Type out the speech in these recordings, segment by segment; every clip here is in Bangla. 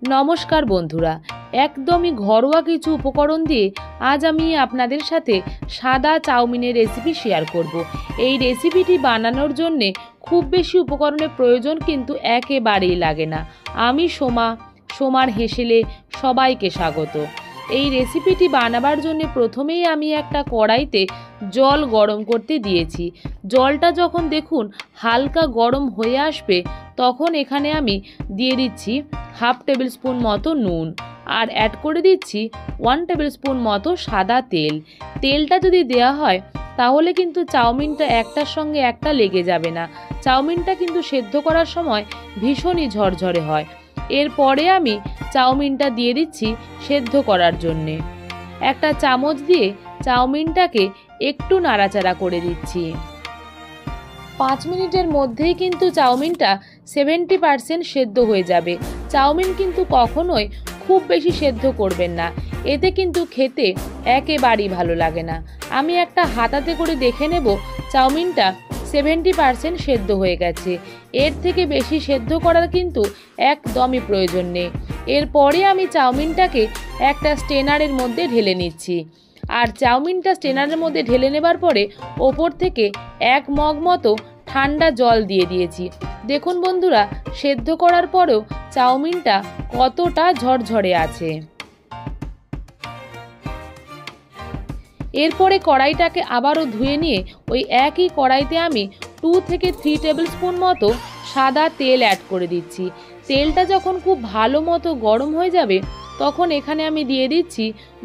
নমস্কার বন্ধুরা, একদমই ঘরোয়া কিছু উপকরণ দিয়ে আজ আমি আপনাদের সাথে সাদা চাউমিনের রেসিপি শেয়ার করব। এই রেসিপিটি বানানোর জন্যে খুব বেশি উপকরণের প্রয়োজন কিন্তু একেবারেই লাগে না। আমি সোমার হেসেলে সবাইকে স্বাগত। এই রেসিপিটি বানাবার জন্য প্রথমেই আমি একটা কড়াইতে জল গরম করতে দিয়েছি। জলটা যখন দেখুন হালকা গরম হয়ে আসবে তখন এখানে আমি দিয়ে দিচ্ছি 1/2 টেবিল স্পুন মতো নুন আর অ্যাড করে দিচ্ছি 1 টেবিল স্পুন মতো সাদা তেল। তেলটা যদি দেওয়া হয় তাহলে কিন্তু চাউমিনটা একটার সঙ্গে একটা লেগে যাবে না। চাউমিনটা কিন্তু সেদ্ধ করার সময় ভীষণই ঝরঝরে হয়। এরপরে আমি চাউমিনটা দিয়ে দিচ্ছি সেদ্ধ করার জন্যে। একটা চামচ দিয়ে চাউমিনটাকে একটু নাড়াচাড়া করে দিচ্ছি। 5 মিনিটের মধ্যেই কিন্তু চাউমিনটা 70% সেদ্ধ হয়ে যাবে। চাউমিন কিন্তু কখনোই খুব বেশি সেদ্ধ করবেন না, এতে কিন্তু খেতে একেবারেই ভালো লাগে না। আমি একটা হাতাতে করে দেখে নেব চাউমিনটা 70% সেদ্ধ হয়ে গেছে। এর থেকে বেশি সেদ্ধ করার কিন্তু একদমই প্রয়োজন নেই। এরপরে আমি চাউমিনটাকে একটা স্ট্রেনারের মধ্যে ঢেলে নিচ্ছি। আর চাউমিনটা স্ট্রেনারের মধ্যে ঢেলে নেবার পরে ওপর থেকে 1 মগ মতো ঠান্ডা জল দিয়ে দিয়েছি। দেখুন বন্ধুরা, সেদ্ধ করার পরেও চাউমিনটা কতটা ঝরঝরে আছে। এরপরে কড়াইটাকে আবারও ধুয়ে নিয়ে ওই একই কড়াইতে আমি 2 থেকে 3 টেবিল স্পুন মতো সাদা তেল অ্যাড করে দিচ্ছি। তেলটা যখন খুব ভালো মতো গরম হয়ে যাবে তখন এখানে আমি দিয়ে দিচ্ছি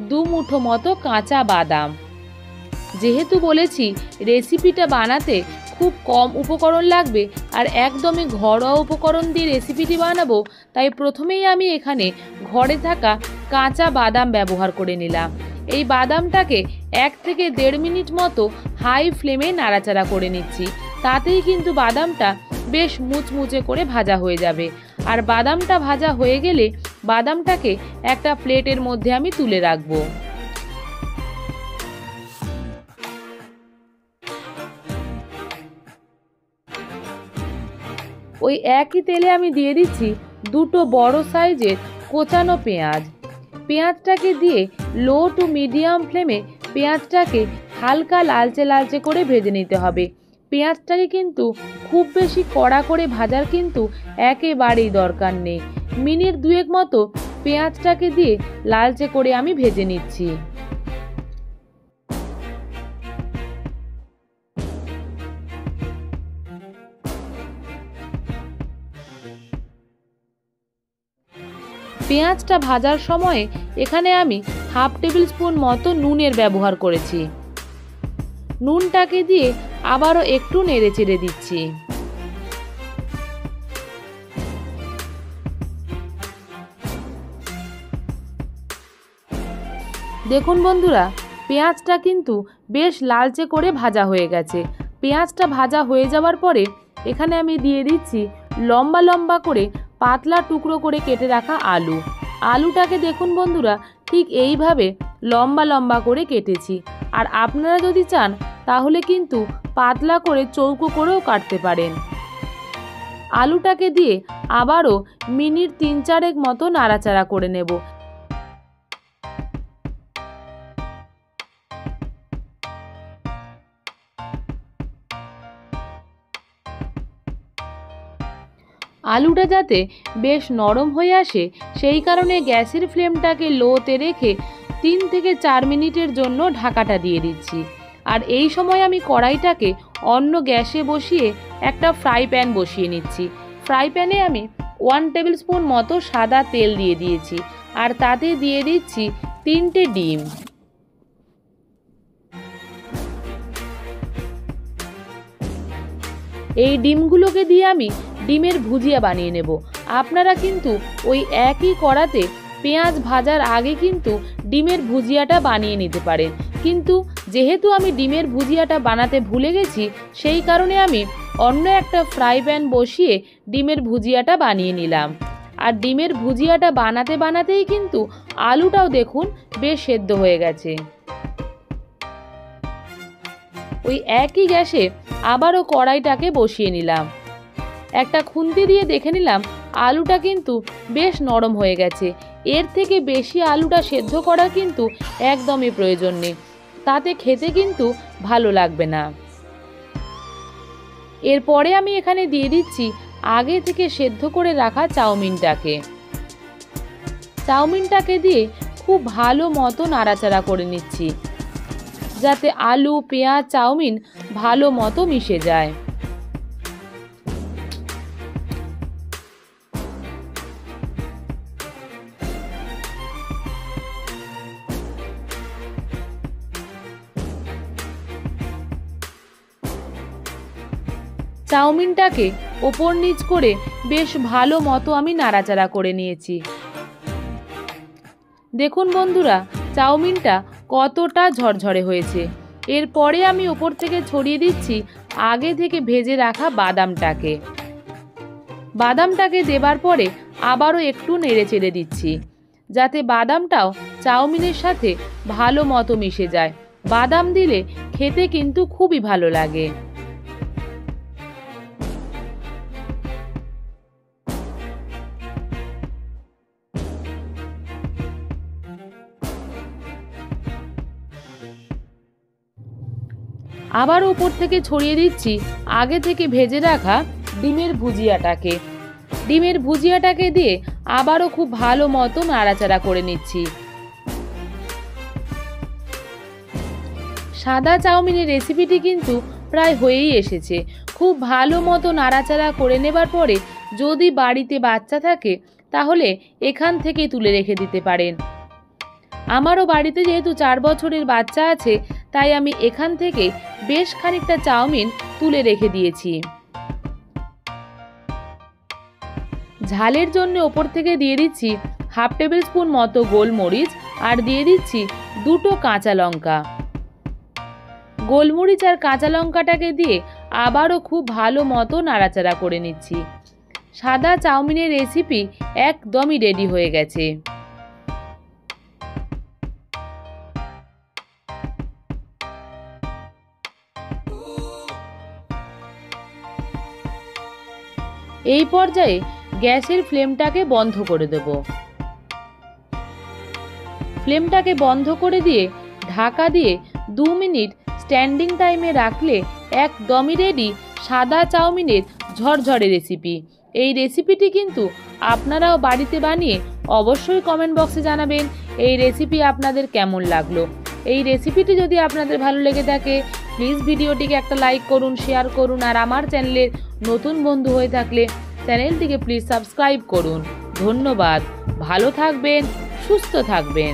2 মুঠো মতো কাঁচা বাদাম। যেহেতু বলেছি রেসিপিটা বানাতে খুব কম উপকরণ লাগবে আর একদমই ঘরোয়া উপকরণ দিয়ে রেসিপিটি বানাবো, তাই প্রথমেই আমি এখানে ঘরে থাকা কাঁচা বাদাম ব্যবহার করে নিলাম। এই বাদামটাকে 1 থেকে 1.5 মিনিট মতো হাই ফ্লেমে নাড়াচাড়া করে নিচ্ছি। তাতেই কিন্তু বাদামটা বেশ মুচমুচে করে ভাজা হয়ে যাবে। আর বাদামটা ভাজা হয়ে গেলে বাদামটাকে একটা প্লেটের মধ্যে আমি তুলে রাখবো। ওই একই তেলে আমি দিয়ে দিচ্ছি 2টো বড় সাইজের কোচানো পেঁয়াজ। পেঁয়াজটাকে দিয়ে লো টু মিডিয়াম ফ্লেমে পেঁয়াজটাকে হালকা লালচে লালচে করে ভেজে নিতে হবে। পেঁয়াজটাকে কিন্তু খুব বেশি কড়া করে ভাজার কিন্তু একেবারেই দরকার নেই। মিনিট 2 মতো পেঁয়াজটাকে দিয়ে লালচে করে আমি ভেজে নিচ্ছি। পেঁয়াজটা ভাজার সময়ে এখানে আমি 1/2 টেবিল স্পুন মতো নুনের ব্যবহার করেছি। নুনটাকে দিয়ে আবারও একটু নেড়ে চেড়ে দিচ্ছি। দেখুন বন্ধুরা, পেঁয়াজটা কিন্তু বেশ লালচে করে ভাজা হয়ে গেছে। পেঁয়াজটা ভাজা হয়ে যাওয়ার পরে এখানে আমি দিয়ে দিচ্ছি লম্বা লম্বা করে পাতলা টুকরো করে কেটে রাখা আলু। আলুটাকে দেখুন বন্ধুরা, ঠিক এইভাবে লম্বা লম্বা করে কেটেছি। আর আপনারা যদি চান তাহলে কিন্তু পাতলা করে চৌকো করেও কাটতে পারেন। আলুটাকে দিয়ে আবারও মিনিট 3-4 মতো নাড়াচাড়া করে নেব। আলুটা যাতে বেশ নরম হয়ে আসে সেই কারণে গ্যাসের ফ্লেমটাকে লোতে রেখে 3 থেকে 4 মিনিটের জন্য ঢাকাটা দিয়ে দিচ্ছি। আর এই সময় আমি কড়াইটাকে অন্য গ্যাসে বসিয়ে একটা ফ্রাই প্যান বসিয়ে নিচ্ছি। ফ্রাই প্যানে আমি 1 টেবিল স্পুন মতো সাদা তেল দিয়ে দিয়েছি আর তাতে দিয়ে দিচ্ছি 3টে ডিম। এই ডিমগুলোকে দিয়ে আমি ডিমের ভুজিয়া বানিয়ে নেব। আপনারা কিন্তু ওই একই কড়াতে পেঁয়াজ ভাজার আগে কিন্তু ডিমের ভুজিয়াটা বানিয়ে নিতে পারেন, কিন্তু যেহেতু আমি ডিমের ভুজিয়াটা বানাতে ভুলে গেছি সেই কারণে আমি অন্য একটা ফ্রাই প্যান বসিয়ে ডিমের ভুজিয়াটা বানিয়ে নিলাম। আর ডিমের ভুজিয়াটা বানাতে বানাতেই কিন্তু আলুটাও দেখুন বেশ সেদ্ধ হয়ে গেছে। ওই একই গ্যাসে আবারও কড়াইটাকে বসিয়ে নিলাম। একটা খুন্তি দিয়ে দেখে নিলাম আলুটা কিন্তু বেশ নরম হয়ে গেছে। এর থেকে বেশি আলুটা সেদ্ধ করা কিন্তু একদমই প্রয়োজন নেই, তাতে খেতে কিন্তু ভালো লাগবে না। এরপরে আমি এখানে দিয়ে দিচ্ছি আগে থেকে সেদ্ধ করে রাখা চাউমিনটাকে দিয়ে খুব ভালো মতো নাড়াচাড়া করে নিচ্ছি, যাতে আলু, পেঁয়াজ, চাউমিন ভালো মতো মিশে যায়। চাউমিনটাকে ওপর নিচ করে বেশ ভালো মতো আমি নাড়াচাড়া করে নিয়েছি। দেখুন বন্ধুরা, চাউমিনটা কতটা ঝরঝরে হয়েছে। এরপরে আমি ওপর থেকে ছড়িয়ে দিচ্ছি আগে থেকে ভেজে রাখা বাদামটাকে দেবার পরে আবারও একটু নেড়ে চেড়ে দিচ্ছি, যাতে বাদামটাও চাউমিনের সাথে ভালো মতো মিশে যায়। বাদাম দিলে খেতে কিন্তু খুবই ভালো লাগে। আবার উপর থেকে ছড়িয়ে দিচ্ছি আগে থেকে ভেজে রাখা ডিমের ভুজিয়াটাকে দিয়ে আবারও খুব ভালো মতো নাড়াচাড়া করে নিচ্ছি। সাদা চাউমিনের রেসিপিটি কিন্তু প্রায় হয়েই এসেছে। খুব ভালো মতো নাড়াচাড়া করে নেবার পরে যদি বাড়িতে বাচ্চা থাকে তাহলে এখান থেকে তুলে রেখে দিতে পারেন। আমারও বাড়িতে যেহেতু 4 বছরের বাচ্চা আছে, তাই আমি এখান থেকে বেশ খানিকটা চাউমিন তুলে রেখে দিয়েছি। ঝালের জন্য ওপর থেকে দিয়ে দিচ্ছি 1/2 টেবিল স্পুন মতো গোলমরিচ আর দিয়ে দিচ্ছি 2টো কাঁচা লঙ্কা। গোলমরিচ আর কাঁচা লঙ্কাটাকে দিয়ে আবারও খুব ভালো মতো নাড়াচাড়া করে নিচ্ছি। সাদা চাউমিনের রেসিপি একদমই রেডি হয়ে গেছে। এই পর্যায়ে গ্যাসের ফ্লেমটাকে বন্ধ করে দেব। ফ্লেমটাকে বন্ধ করে দিয়ে ঢাকা দিয়ে 2 মিনিট স্ট্যান্ডিং টাইমে রাখলে একদমই রেডি সাদা চাউমিনের ঝরঝরে রেসিপি। এই রেসিপিটি কিন্তু আপনারাও বাড়িতে বানিয়ে অবশ্যই কমেন্ট বক্সে জানাবেন এই রেসিপি আপনাদের কেমন লাগলো। এই রেসিপিটি যদি আপনাদের ভালো লেগে থাকে প্লিজ ভিডিওটিকে একটা লাইক করুন, শেয়ার করুন, আর আমার চ্যানেলের নতুন বন্ধু হয়ে থাকলে চ্যানেলটিকে প্লিজ সাবস্ক্রাইব করুন। ধন্যবাদ। ভালো থাকবেন, সুস্থ থাকবেন।